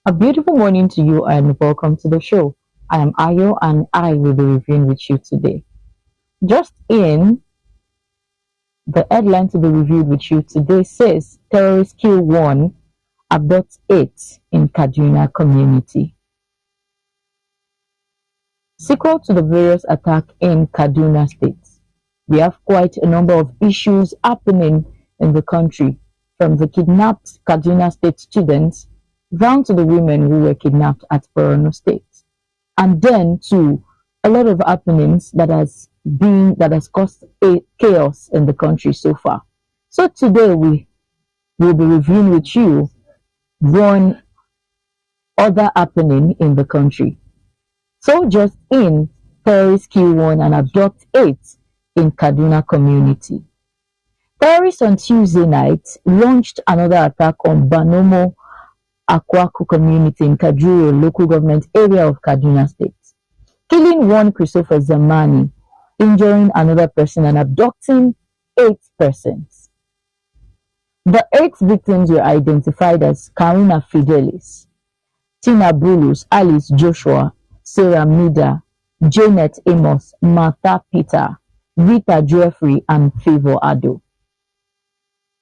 A beautiful morning to you and welcome to the show. I am Ayo and I will be reviewing with you today. Just in, the headline to be reviewed with you today says terrorists kill one, abduct eight in Kaduna community. Sequel to the various attacks in Kaduna state, we have quite a number of issues happening in the country, from the kidnapped Kaduna state students down to the women who were kidnapped at Borno state, and then to a lot of happenings that has caused a chaos in the country so far. So today we will be reviewing with you one other happening in the country. So just in, terrorists kill one and abduct eight in Kaduna community. Terrorists on Tuesday night launched another attack on Banomo Akwaku community in Kajuru local government area of Kaduna state, killing one Christopher Zamani, injuring another person and abducting eight persons. The eight victims were identified as Karina Fidelis, Tina Bulus, Alice Joshua, Sarah Mida, Janet Amos, Martha Peter, Rita Jeffrey, and Favor Ado.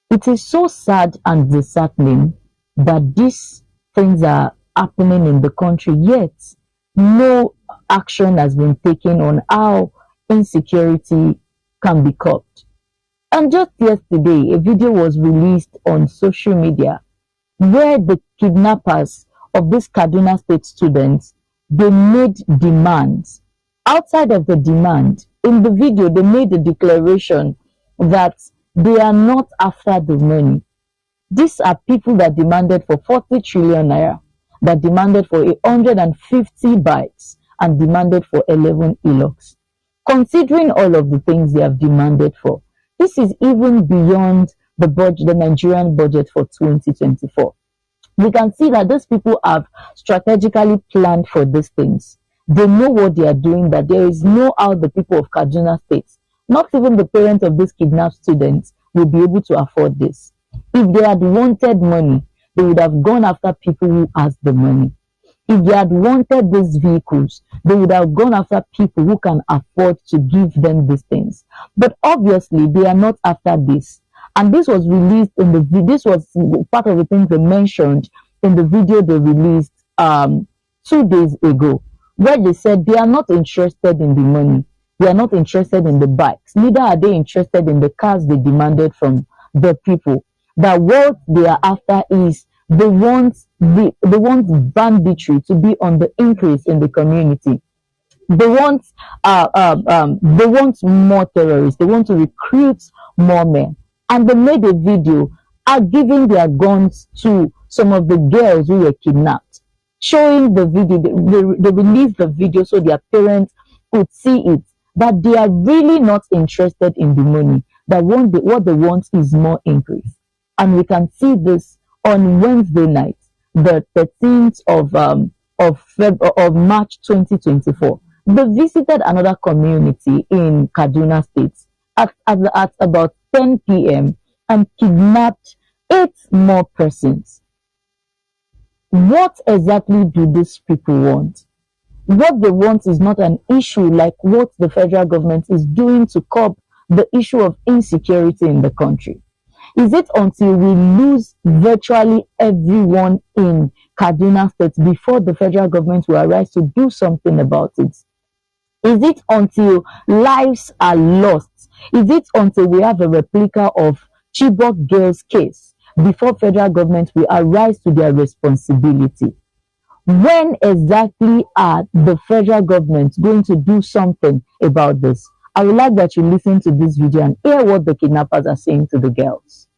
It is so sad and disheartening that these things are happening in the country, yet no action has been taken on how insecurity can be curbed. And just yesterday, a video was released on social media where the kidnappers of these Kaduna State students, they made demands. Outside of the demand, in the video, they made a declaration that they are not after the money. These are people that demanded for 40 trillion naira, that demanded for 150 bikes, and demanded for 11 elocs. Considering all of the things they have demanded for, this is even beyond the budget, the Nigerian budget for 2024. We can see that these people have strategically planned for these things. They know what they are doing, that there is no how the people of Kaduna State, not even the parents of these kidnapped students, will be able to afford this. If they had wanted money, they would have gone after people who has the money. If they had wanted these vehicles, they would have gone after people who can afford to give them these things. But obviously, they are not after this. And this was released in the video. This was part of the things they mentioned in the video they released 2 days ago, where they said they are not interested in the money. They are not interested in the bikes. Neither are they interested in the cars they demanded from the people. That what they are after is they want banditry to be on the increase in the community. They want more terrorists. They want to recruit more men. And they made a video giving their guns to some of the girls who were kidnapped, showing the video. They released the video so their parents could see it, that they are really not interested in the money. That what they want is more increase. And we can see this on Wednesday night, the 13th of March 2024. They visited another community in Kaduna State at about 10 p.m. and kidnapped 8 more persons. What exactly do these people want? What they want is not an issue like what the federal government is doing to curb the issue of insecurity in the country. Is it until we lose virtually everyone in Kaduna State before the federal government will arise to do something about it? Is it until lives are lost? Is it until we have a replica of Chibok girls' case before federal government will arise to their responsibility? When exactly are the federal government going to do something about this? I would like that you listen to this video and hear what the kidnappers are saying to the girls.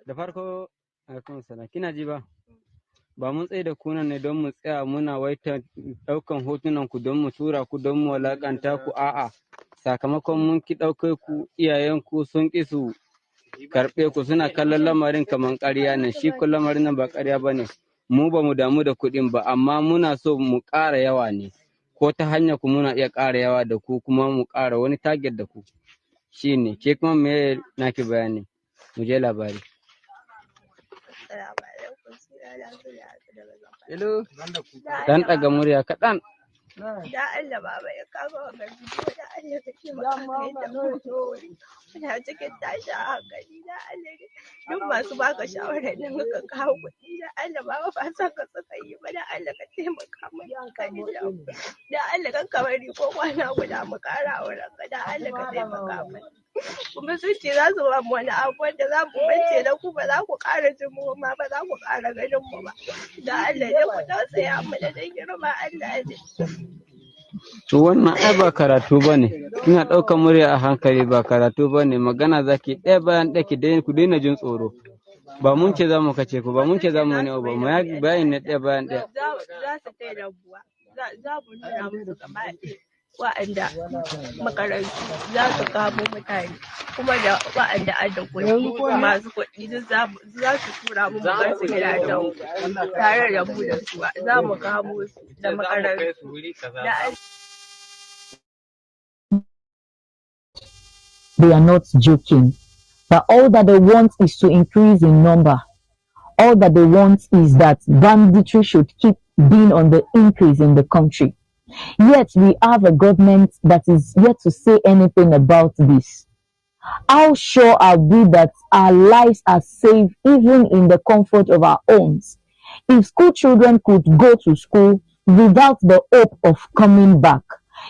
Da farko alaikum salam kina ji ba mun tsaye da kunan ne don mu tsaya muna waita daukan hotunan ku don mu tura ku don mu walakanta ku, a'a sakamakon mun ki dauke ku, iyayen ku sun ki su karbe ku, suna kallon lamarin kaman ƙarya ne. Shi ko lamarin nan ba ƙarya bane. Mu ba mu damu da kuɗin ba, amma muna so mu ƙara yawa ne, ko ta hanya ku muna iya ƙara yawa da ku, kuma mu ƙara wani target da ku. Shine ke kuma me naki bayani? Mu je labari. Hello, dan ɗaga murya kaɗan. Da Allah baba ya kama wa mai bidiyo da Allah ka ce maka kai da mutu ina cikin tashin hankali da Allah ne duk masu baka shawarar nan ka kawo kuɗi da Allah baba ba san ka suka yi ba da Allah ka taimaka mu da Allah kan ka bari ko kwana guda mu ƙara auren ka da Allah ka taimaka mu kuma sun ce za su ba mu wani abu wanda za mu bance da ku ba za ku ƙara jin mu ma ba za ku ƙara ganin mu ba da Allah ne ku tausaya mu da girma Allah ne. To wannan ai ba karatu ba ne, kina ɗaukar murya a hankali ba karatu ba ne, magana zaki ɗaya bayan ɗaya ku daina jin tsoro. Ba mun ce za mu kace ku ba mun ce za mu wani ba mu ya bayan ne ɗaya bayan ɗaya. Za su kai rabuwa za mu nuna musu gaba wa'anda makarantu za su kamo mutane kuma da wa'anda an da kuɗi masu kuɗi duk za su tura mu ga su gidajen tare da mu da su za mu kamo su da makarantu da They are not joking. That all that they want is to increase in number. All that they want is that banditry should keep being on the increase in the country. Yet we have a government that is yet to say anything about this. How sure are we that our lives are safe even in the comfort of our homes? If school children could go to school without the hope of coming back,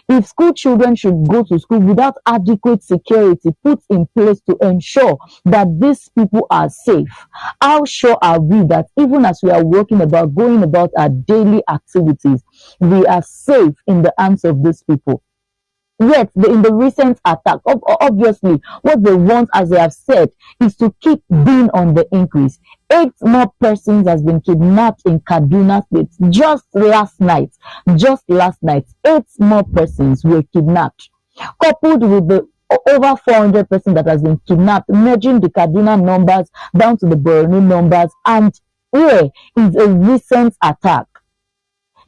if school children should go to school without adequate security put in place to ensure that these people are safe, how sure are we that even as we are going about our daily activities, we are safe in the hands of these people? Yet, in the recent attack, obviously, what they want, as they have said, is to keep being on the increase. 8 more persons has been kidnapped in Kaduna State just last night. 8 more persons were kidnapped, coupled with the over 400 persons that has been kidnapped, merging the Kaduna numbers down to the Borno numbers, and here is a recent attack.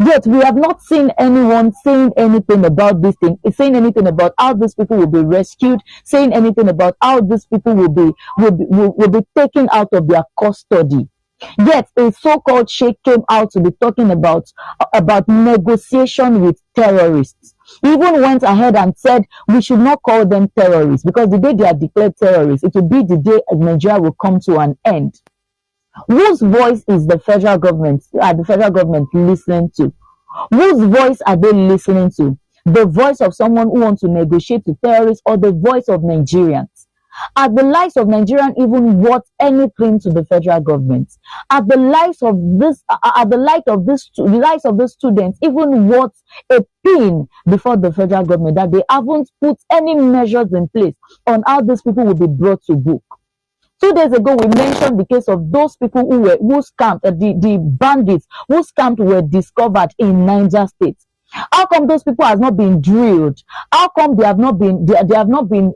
Yet we have not seen anyone saying anything about this thing, saying anything about how these people will be rescued, saying anything about how these people will be taken out of their custody. Yet a so-called sheikh came out to be talking about negotiation with terrorists. He even went ahead and said we should not call them terrorists because the day they are declared terrorists, it will be the day Nigeria will come to an end. Whose voice is the federal government listening to? Whose voice are they listening to? The voice of someone who wants to negotiate with terrorists, or the voice of Nigerians? Are the lives of Nigerians even worth anything to the federal government? Are the lives of the students even worth a pin before the federal government, that they haven't put any measures in place on how these people will be brought to book? 2 days ago, we mentioned the case of those people who scammed, the bandits who scammed were discovered in Niger State. How come those people have not been drilled? How come they have not been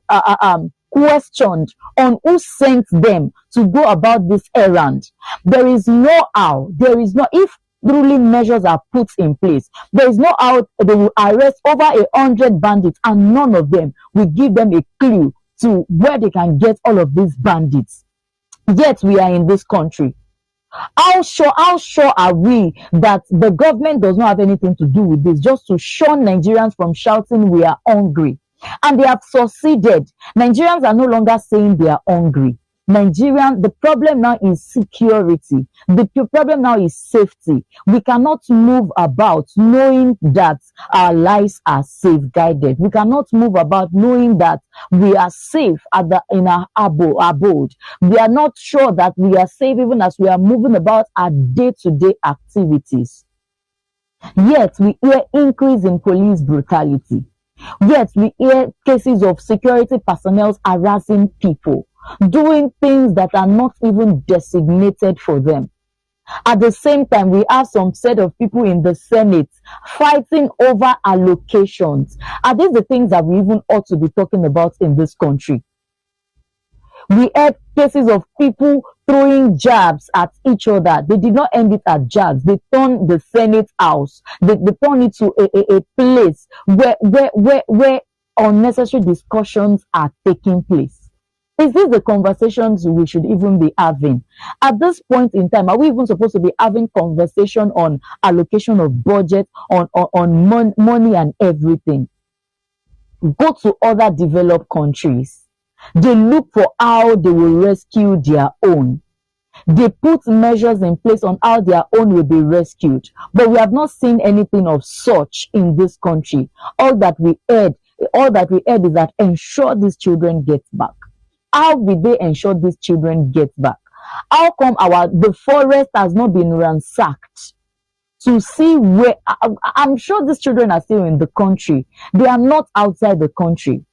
questioned on who sent them to go about this errand? There is no how. There is no, if truly measures are put in place, there is no how they will arrest over 100 bandits and none of them will give them a clue to where they can get all of these bandits. Yet we are in this country. How sure are we that the government does not have anything to do with this, just to shun Nigerians from shouting we are hungry? And they have succeeded. Nigerians are no longer saying they are hungry. The problem now is security. The problem now is safety. We cannot move about knowing that our lives are safeguarded. We cannot move about knowing that we are safe in our abode. We are not sure that we are safe even as we are moving about our day-to-day activities. Yet we hear increase in police brutality. Yet we hear cases of security personnel harassing people, doing things that are not even designated for them. At the same time, we have some set of people in the Senate fighting over allocations. Are these the things that we even ought to be talking about in this country? We had cases of people throwing jabs at each other. They did not end it at jabs. They turned the Senate house. They turned it to a place where unnecessary discussions are taking place. Is this the conversations we should even be having? At this point in time, are we even supposed to be having conversation on allocation of budget, on money and everything? Go to other developed countries. They look for how they will rescue their own. They put measures in place on how their own will be rescued. But we have not seen anything of such in this country. All that we heard is that ensure these children get back. How will they ensure these children get back? How come the forest has not been ransacked to see where? I'm sure these children are still in the country. They are not outside the country.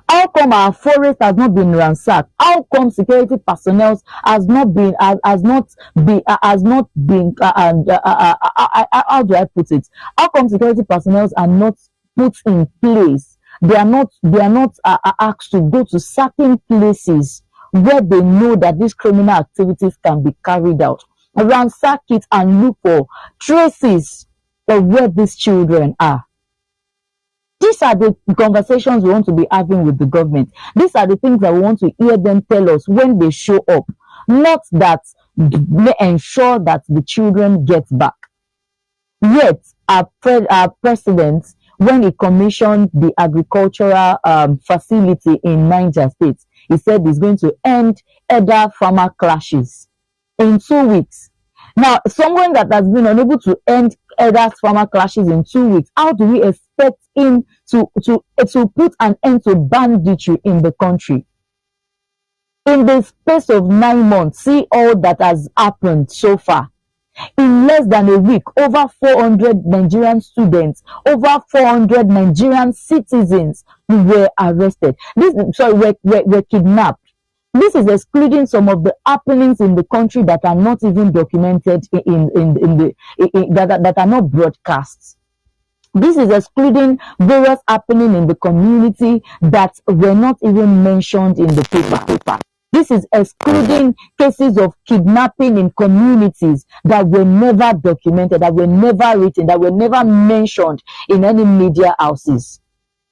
How come our forest has not been ransacked? How come security personnel has not been how do I put it? How come security personnel are not put in place? They are not asked to go to certain places where they know that these criminal activities can be carried out. Ransack it and look for traces of where these children are. These are the conversations we want to be having with the government. These are the things that we want to hear them tell us when they show up. Not that they ensure that the children get back. Yet, our president, when he commissioned the agricultural facility in Niger State, he said he's going to end elder-farmer clashes in 2 weeks. Now, someone that has been unable to end elder-farmer clashes in 2 weeks, how do we expect him to put an end to banditry in the country? In the space of 9 months, see all that has happened so far. In less than a week, over 400 Nigerian students, over 400 Nigerian citizens were arrested. Were kidnapped. This is excluding some of the happenings in the country that are not even documented that are not broadcast. This is excluding various happenings in the community that were not even mentioned in the paper. This is excluding cases of kidnapping in communities that were never documented, that were never written, that were never mentioned in any media houses.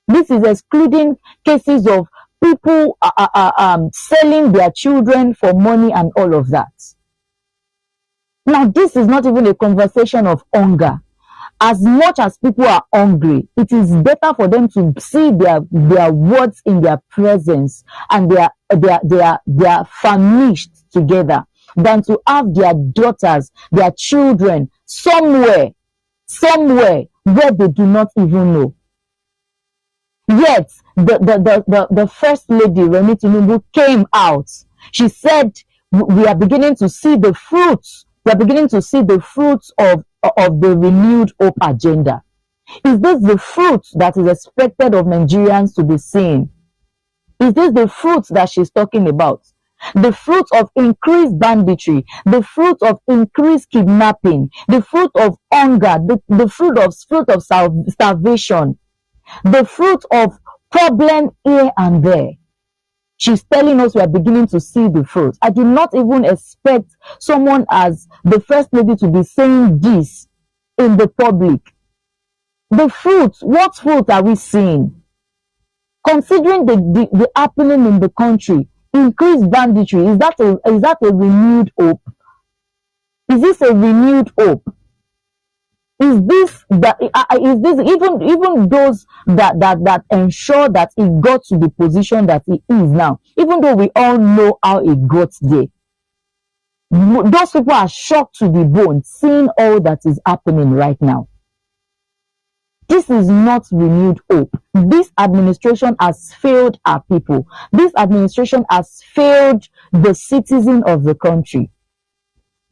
This is excluding cases of people selling their children for money and all of that. Now, this is not even a conversation of hunger. As much as people are hungry, it is better for them to see their words in their presence and they are famished together than to have their daughters, their children somewhere where they do not even know. Yet the first lady, Remi Tinubu, came out. She said, we are beginning to see the fruits. We are beginning to see the fruits of the renewed hope agenda. Is this the fruit that is expected of Nigerians to be seen? Is this the fruit that she's talking about? The fruit of increased banditry, the fruit of increased kidnapping, the fruit of hunger, the fruit of starvation, the fruit of problem here and there. She's telling us we are beginning to see the fruit. I do not even expect someone as the first lady to be saying this in the public. The fruit, what fruit are we seeing? Considering the happening in the country, increased banditry, is that a renewed hope? Is this a renewed hope? Is this even those that ensure that he got to the position that he is now, even though we all know how he got there, those people are shocked to the bone seeing all that is happening right now. This is not renewed hope. This administration has failed our people. This administration has failed the citizen of the country.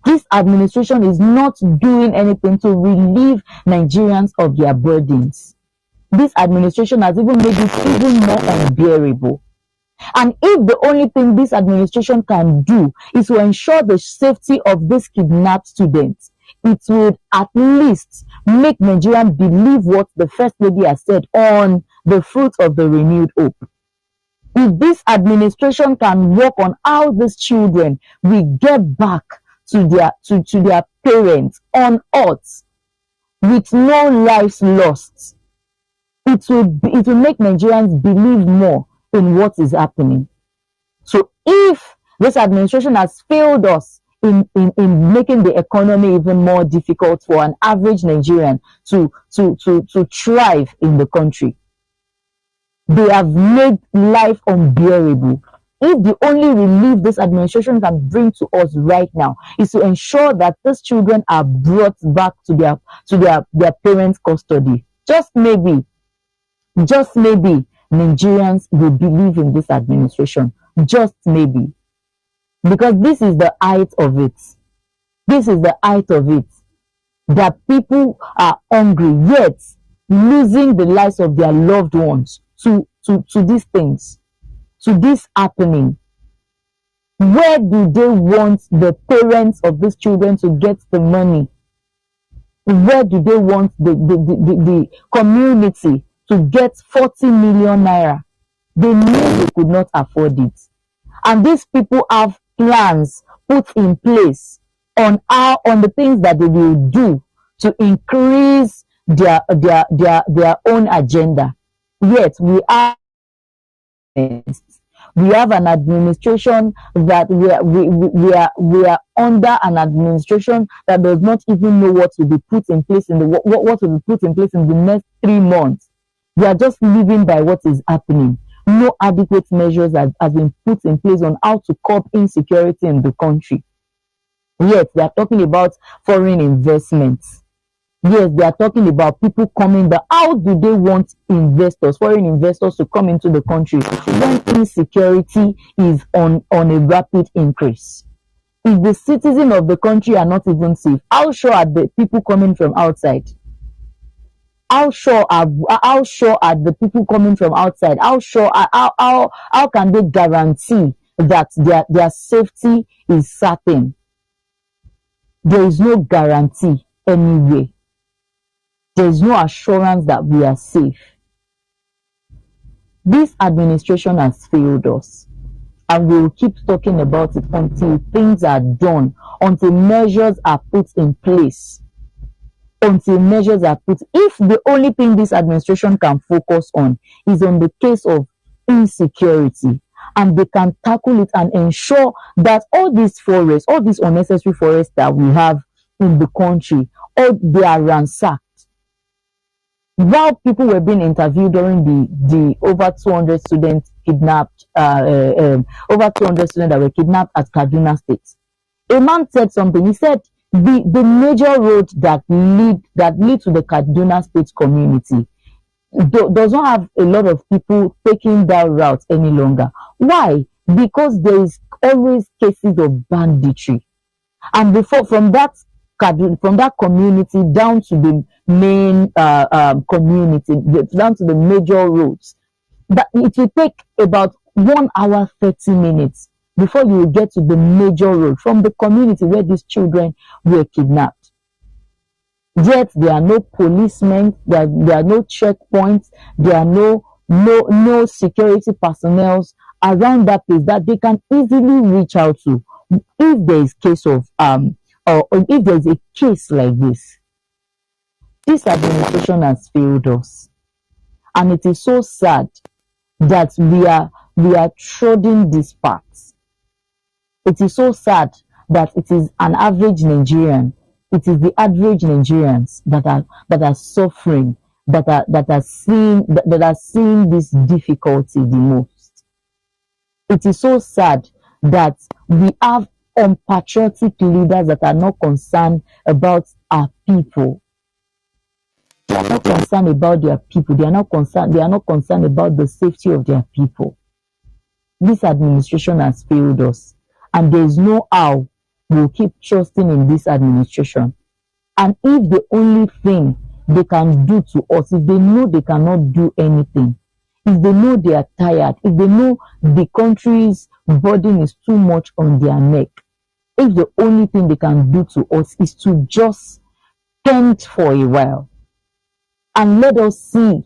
This administration is not doing anything to relieve Nigerians of their burdens. This administration has even made it even more unbearable. And if the only thing this administration can do is to ensure the safety of these kidnapped students, it would at least make Nigerians believe what the First Lady has said on the fruit of the renewed hope. If this administration can work on how these children will get back to their parents on earth with no lives lost, it will make Nigerians believe more in what is happening. So if this administration has failed us in making the economy even more difficult for an average Nigerian to thrive in the country, they have made life unbearable. If the only relief this administration can bring to us right now is to ensure that these children are brought back to their parents' custody, just maybe Nigerians will believe in this administration. Just maybe. Because this is the height of it. This is the height of it. That people are hungry, yet losing the lives of their loved ones to these things, to this happening. Where do they want the parents of these children to get the money? Where do they want the community to get 40 million naira? They knew they could not afford it. And these people have plans put in place on the things that they will do to increase their own agenda. Yet we have an administration that we are under an administration that does not even know what will be put in place in the what will be put in place in the next 3 months. We are just living by what is happening. No adequate measures have been put in place on how to curb insecurity in the country. Yet they are talking about foreign investments. Yes, they are talking about people coming, but how do they want foreign investors to come into the country when insecurity is on a rapid increase? If the citizens of the country are not even safe, how sure are the people coming from outside? How sure are the people coming from outside? How can they guarantee that their safety is certain? There is no guarantee anywhere. There is no assurance that we are safe. This administration has failed us, and we will keep talking about it until things are done, until measures are put in place. If the only thing this administration can focus on is on the case of insecurity, and they can tackle it and ensure that all these forests, all these unnecessary forests that we have in the country, they are ransacked. While people were being interviewed during the over 200 students kidnapped, over 200 students that were kidnapped at Kaduna State, a man said something. He said the major road that lead to the Kaduna State community does not have a lot of people taking that route any longer. Why? Because there is always cases of banditry, and from that community down to the main community, down to the major roads, that it will take about 1 hour 30 minutes before you will get to the major road from the community where these children were kidnapped. Yet there are no policemen, there are no checkpoints, there are no security personnel around that place that they can easily reach out to if there is case of or if there is a case like this. This administration has failed us, and it is so sad that we are treading these paths. It is so sad that it is an average Nigerian. It is the average Nigerians that are suffering, that are seeing this difficulty the most. It is so sad that we have unpatriotic leaders that are not concerned about our people. They are not concerned about their people. They are not concerned about the safety of their people. This administration has failed us, and there is no how we'll keep trusting in this administration. And if the only thing they can do to us, if they know they cannot do anything, if they know they are tired, if they know the country's burden is too much on their neck, if the only thing they can do to us is to just stand for a while and let us see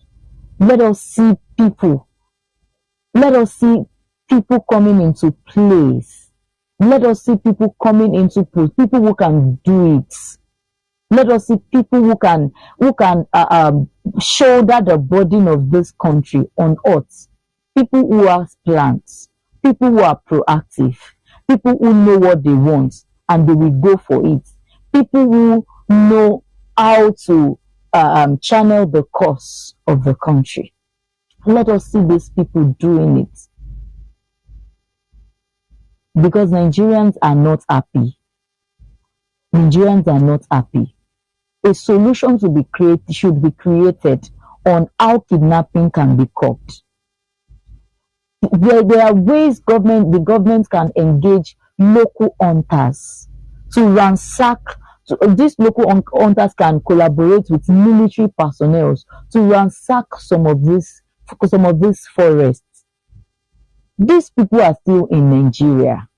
people coming into place. Let us see people coming into place, people who can do it. Let us see people who can shoulder the burden of this country on us. People who have plans, people who are proactive, people who know what they want and they will go for it, people who know how to channel the course of the country. Let us see these people doing it, because Nigerians are not happy. Nigerians are not happy. A solution should be created on how kidnapping can be curbed. There are ways the government can engage local hunters to ransack. These local hunters can collaborate with military personnel to ransack some of these forests. These people are still in Nigeria.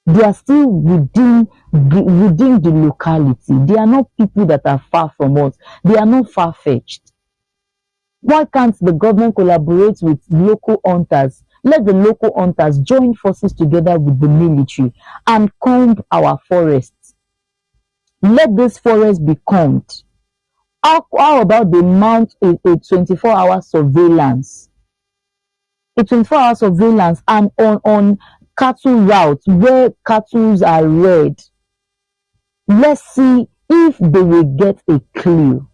They are still within the locality. They are not people that are far from us. They are not far-fetched. Why can't the government collaborate with local hunters? Let the local hunters join forces together with the military and comb our forests. Let this forest be combed. How about they mount a 24-hour surveillance? A 24-hour surveillance and on cattle routes where cattle are reared. Let's see if they will get a clue.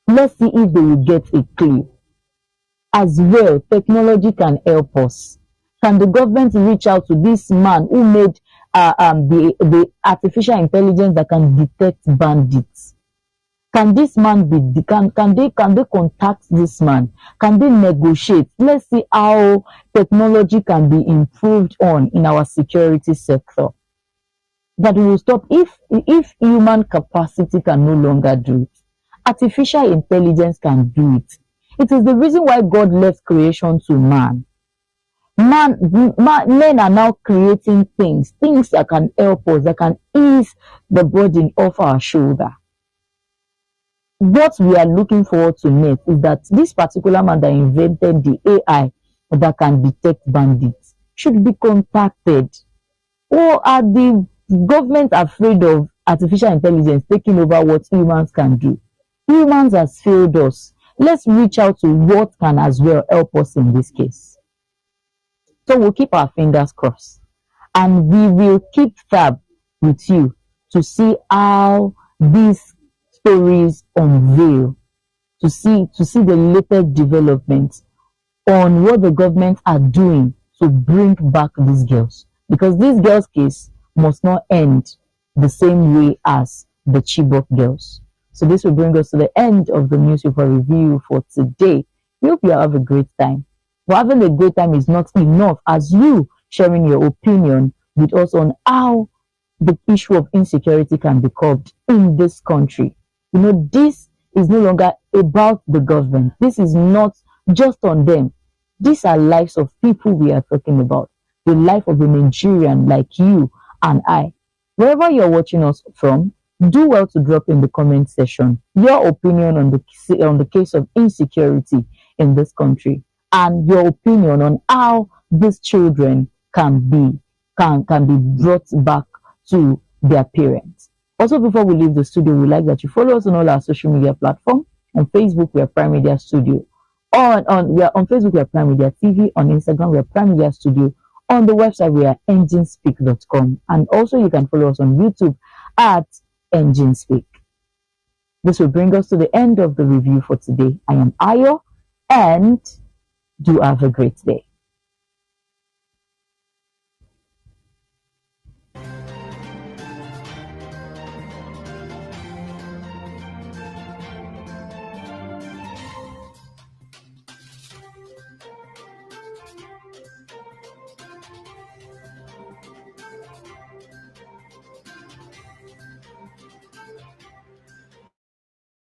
Let's see if they will get a clue. As well, technology can help us. Can the government reach out to this man who made the artificial intelligence that can detect bandits? Can this man can they contact this man? Can they negotiate? Let's see how technology can be improved on in our security sector. That will stop if human capacity can no longer do it. Artificial intelligence can do it. It is the reason why God left creation to man. Men are now creating things that can help us, that can ease the burden off our shoulder. What we are looking forward to next is that this particular man that invented the AI that can detect bandits should be contacted. Or are the government afraid of artificial intelligence taking over what humans can do? Humans has failed us. Let's reach out to what can as well help us in this case. So we'll keep our fingers crossed and we will keep tab with you to see how these stories unveil, to see the latest developments on what the government are doing to bring back these girls, because this girls' case must not end the same way as the Chibok girls. So this will bring us to the end of the newspaper review for today. We hope you have a great time. But having a great time is not enough, as you sharing your opinion with us on how the issue of insecurity can be curbed in this country. You know, this is no longer about the government. This is not just on them. These are lives of people we are talking about. The life of a Nigerian like you and I. Wherever you're watching us from, do well to drop in the comment section your opinion on the case of insecurity in this country, and your opinion on how these children can be brought back to their parents. Also, before we leave the studio, we'd like that you follow us on all our social media platforms. On Facebook, we are Prime Media Studio. We are on Facebook, we are Prime Media TV. On Instagram, we are Prime Media Studio. On the website, we are enginespeak.com. And also, you can follow us on YouTube at EngineSpeak. This will bring us to the end of the review for today. I am Ayo, and do have a great day.